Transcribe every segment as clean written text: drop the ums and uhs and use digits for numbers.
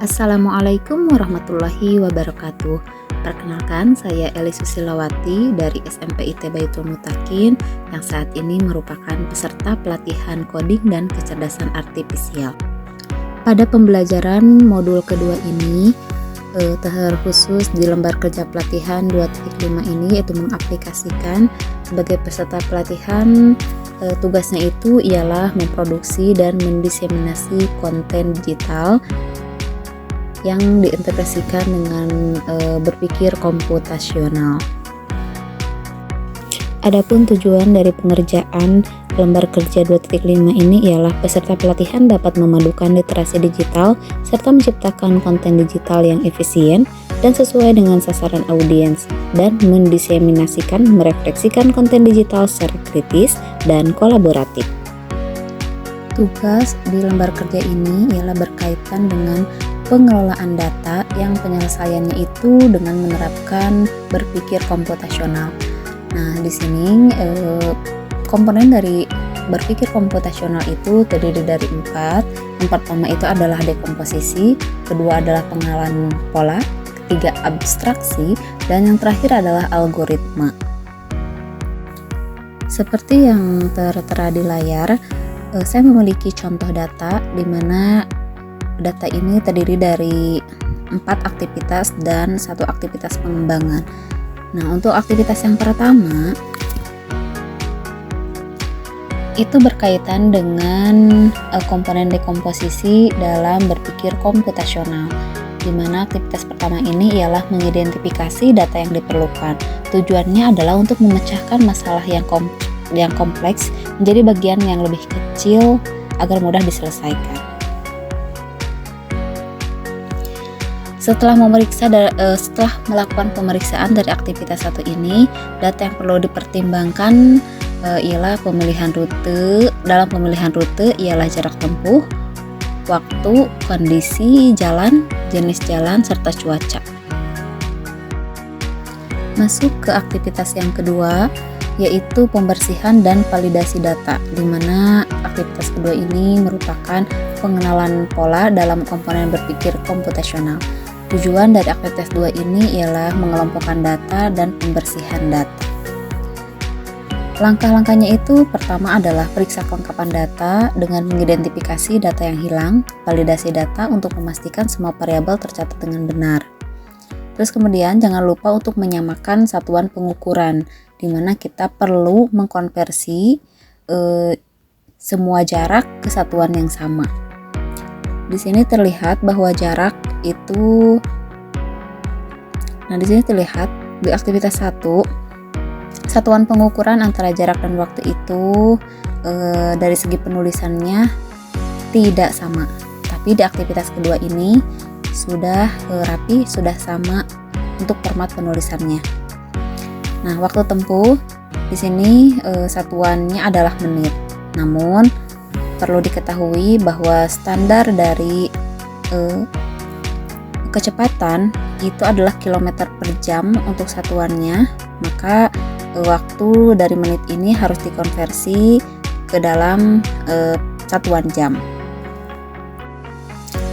Assalamualaikum warahmatullahi wabarakatuh. Perkenalkan, saya Eli Susilawati dari SMP IT Baitul Mutakin yang saat ini merupakan peserta pelatihan coding dan kecerdasan artifisial. Pada pembelajaran modul kedua ini, terkhusus di lembar kerja pelatihan 2.5 ini, yaitu mengaplikasikan sebagai peserta pelatihan. Tugasnya itu ialah memproduksi dan mendiseminasi konten digital yang diintegrasikan dengan berpikir komputasional. Adapun tujuan dari pengerjaan lembar kerja 2.5 ini ialah peserta pelatihan dapat memadukan literasi digital serta menciptakan konten digital yang efisien dan sesuai dengan sasaran audiens, dan mendiseminasikan, merefleksikan konten digital secara kritis dan kolaboratif. Tugas di lembar kerja ini ialah berkaitan dengan pengelolaan data yang penyelesaiannya itu dengan menerapkan berpikir komputasional. Nah, di sini komponen dari berpikir komputasional itu terdiri dari 4. Yang pertama itu adalah dekomposisi, kedua adalah pengenalan pola, ketiga abstraksi, dan yang terakhir adalah algoritma. Seperti yang tertera di layar, saya memiliki contoh data di mana data ini terdiri dari 4 aktivitas dan 1 aktivitas pengembangan. Nah, untuk aktivitas yang pertama itu berkaitan dengan komponen dekomposisi dalam berpikir komputasional, di mana aktivitas pertama ini ialah mengidentifikasi data yang diperlukan. Tujuannya adalah untuk memecahkan masalah yang kompleks menjadi bagian yang lebih kecil agar mudah diselesaikan. Setelah melakukan pemeriksaan dari aktivitas 1 ini, data yang perlu dipertimbangkan ialah pemilihan rute. Dalam pemilihan rute ialah jarak tempuh, waktu, kondisi jalan, jenis jalan, serta cuaca. Masuk ke aktivitas yang kedua, yaitu pembersihan dan validasi data, di mana aktivitas kedua ini merupakan pengenalan pola dalam komponen berpikir komputasional. Tujuan dari aktivitas 2 ini ialah mengelompokkan data dan pembersihan data. Langkah-langkahnya itu pertama adalah periksa kelengkapan data dengan mengidentifikasi data yang hilang, validasi data untuk memastikan semua variabel tercatat dengan benar. Terus kemudian jangan lupa untuk menyamakan satuan pengukuran, di mana kita perlu mengkonversi semua jarak ke satuan yang sama. Di sini terlihat bahwa jarak itu, di sini terlihat di aktivitas 1, satuan pengukuran antara jarak dan waktu itu dari segi penulisannya tidak sama. Tapi di aktivitas kedua ini sudah rapi, sudah sama untuk format penulisannya. Nah, waktu tempuh di sini satuannya adalah menit. Namun perlu diketahui bahwa standar dari kecepatan itu adalah kilometer per jam untuk satuannya, maka waktu dari menit ini harus dikonversi ke dalam satuan jam.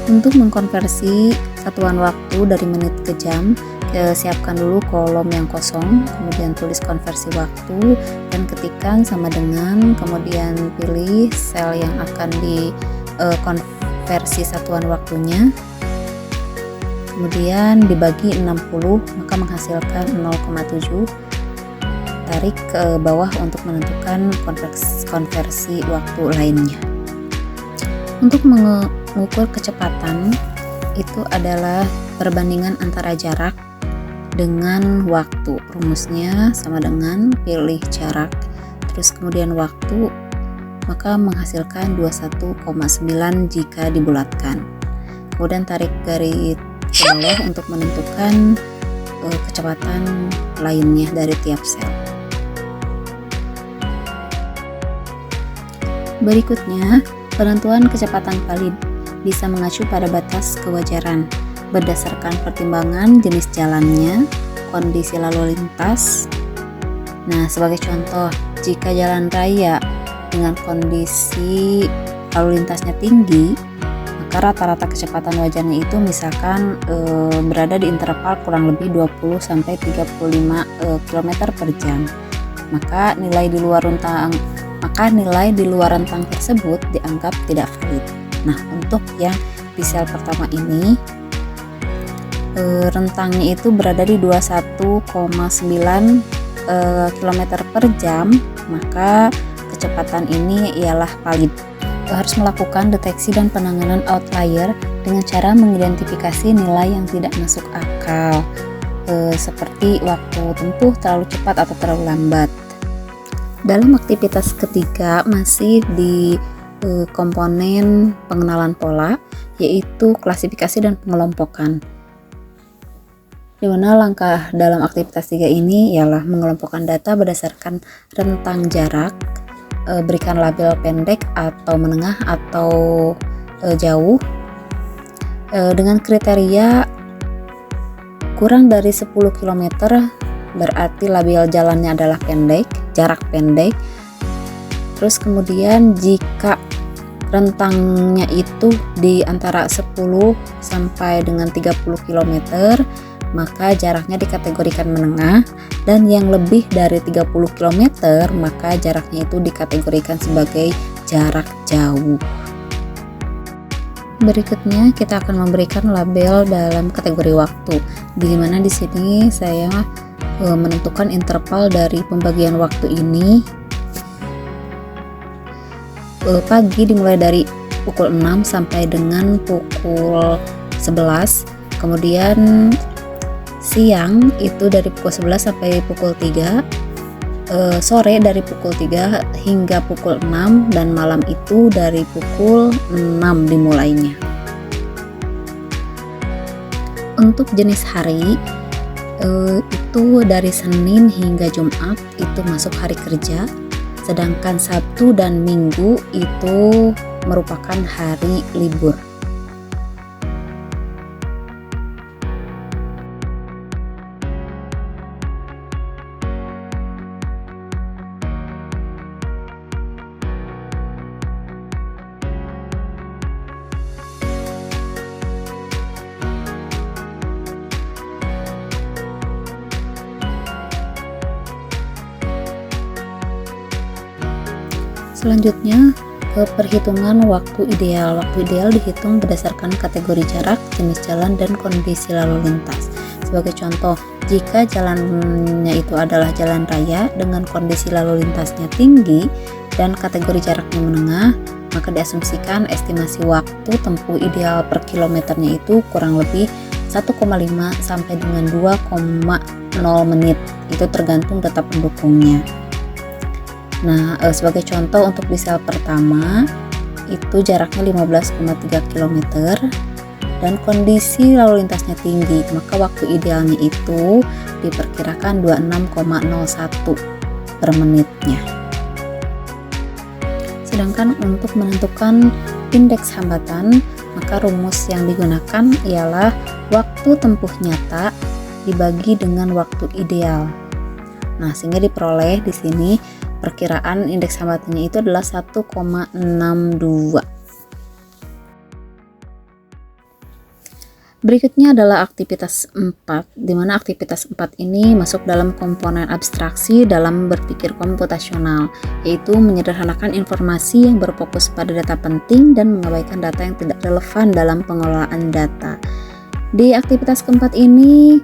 Untuk mengkonversi satuan waktu dari menit ke jam, siapkan dulu kolom yang kosong, kemudian tulis konversi waktu dan ketikkan sama dengan, kemudian pilih sel yang akan dikonversi satuan waktunya, kemudian dibagi 60 maka menghasilkan 0,7. Tarik ke bawah untuk menentukan konversi waktu lainnya. Untuk mengukur kecepatan itu adalah perbandingan antara jarak dengan waktu. Rumusnya sama dengan pilih jarak terus kemudian waktu, maka menghasilkan 21,9 jika dibulatkan. Kemudian tarik garis ke bawah untuk menentukan kecepatan lainnya dari tiap sel. Berikutnya, penentuan kecepatan valid bisa mengacu pada batas kewajaran berdasarkan pertimbangan jenis jalannya, kondisi lalu lintas. Nah, sebagai contoh, jika jalan raya dengan kondisi lalu lintasnya tinggi, maka rata-rata kecepatan wajarnya itu misalkan berada di interval kurang lebih 20 sampai 35 km per jam. Maka nilai di luar rentang tersebut dianggap tidak valid. Nah, untuk yang PCL pertama ini rentangnya itu berada di 21,9 km per jam, maka kecepatan ini ialah valid. Harus melakukan deteksi dan penanganan outlier dengan cara mengidentifikasi nilai yang tidak masuk akal, seperti waktu tempuh terlalu cepat atau terlalu lambat. Dalam aktivitas ketiga masih di komponen pengenalan pola, yaitu klasifikasi dan pengelompokan. Di mana langkah dalam aktivitas 3 ini ialah mengelompokkan data berdasarkan rentang jarak, berikan label pendek atau menengah atau jauh, dengan kriteria kurang dari 10 km berarti label jalannya adalah pendek, jarak pendek. Terus kemudian jika rentangnya itu di antara 10 sampai dengan 30 km, maka jaraknya dikategorikan menengah, dan yang lebih dari 30 km maka jaraknya itu dikategorikan sebagai jarak jauh. Berikutnya kita akan memberikan label dalam kategori waktu, di mana di sini saya menentukan interval dari pembagian waktu ini. Pagi dimulai dari pukul 6 sampai dengan pukul 11, kemudian siang itu dari pukul 11 sampai pukul 3, sore dari pukul 3 hingga pukul 6, dan malam itu dari pukul 6 dimulainya. Untuk jenis hari itu dari Senin hingga Jumat itu masuk hari kerja, sedangkan Sabtu dan Minggu itu merupakan hari libur. Selanjutnya ke perhitungan waktu ideal. Waktu ideal dihitung berdasarkan kategori jarak, jenis jalan, dan kondisi lalu lintas. Sebagai contoh, jika jalannya itu adalah jalan raya dengan kondisi lalu lintasnya tinggi dan kategori jaraknya menengah, maka diasumsikan estimasi waktu tempuh ideal per kilometernya itu kurang lebih 1,5 sampai dengan 2,0 menit. Itu tergantung data pendukungnya. Nah, sebagai contoh untuk PCL pertama itu jaraknya 15,3 km dan kondisi lalu lintasnya tinggi, maka waktu idealnya itu diperkirakan 26,01 per menitnya. Sedangkan untuk menentukan indeks hambatan, maka rumus yang digunakan ialah waktu tempuh nyata dibagi dengan waktu ideal. Nah, sehingga diperoleh di sini perkiraan indeks hambatannya itu adalah 1,62. Berikutnya adalah aktivitas 4, di mana aktivitas 4 ini masuk dalam komponen abstraksi dalam berpikir komputasional, yaitu menyederhanakan informasi yang berfokus pada data penting dan mengabaikan data yang tidak relevan dalam pengelolaan data. Di aktivitas keempat ini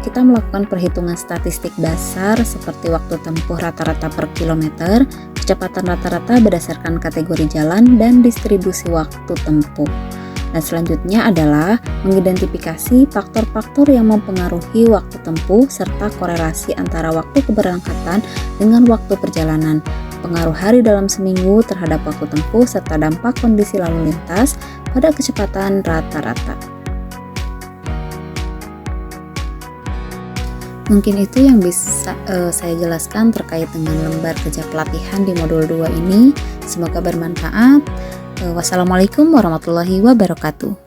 kita melakukan perhitungan statistik dasar seperti waktu tempuh rata-rata per kilometer, kecepatan rata-rata berdasarkan kategori jalan, dan distribusi waktu tempuh. Dan selanjutnya adalah mengidentifikasi faktor-faktor yang mempengaruhi waktu tempuh serta korelasi antara waktu keberangkatan dengan waktu perjalanan, pengaruh hari dalam seminggu terhadap waktu tempuh, serta dampak kondisi lalu lintas pada kecepatan rata-rata. Mungkin itu yang bisa saya jelaskan terkait dengan lembar kerja pelatihan di modul 2 ini. Semoga bermanfaat. Wassalamualaikum warahmatullahi wabarakatuh.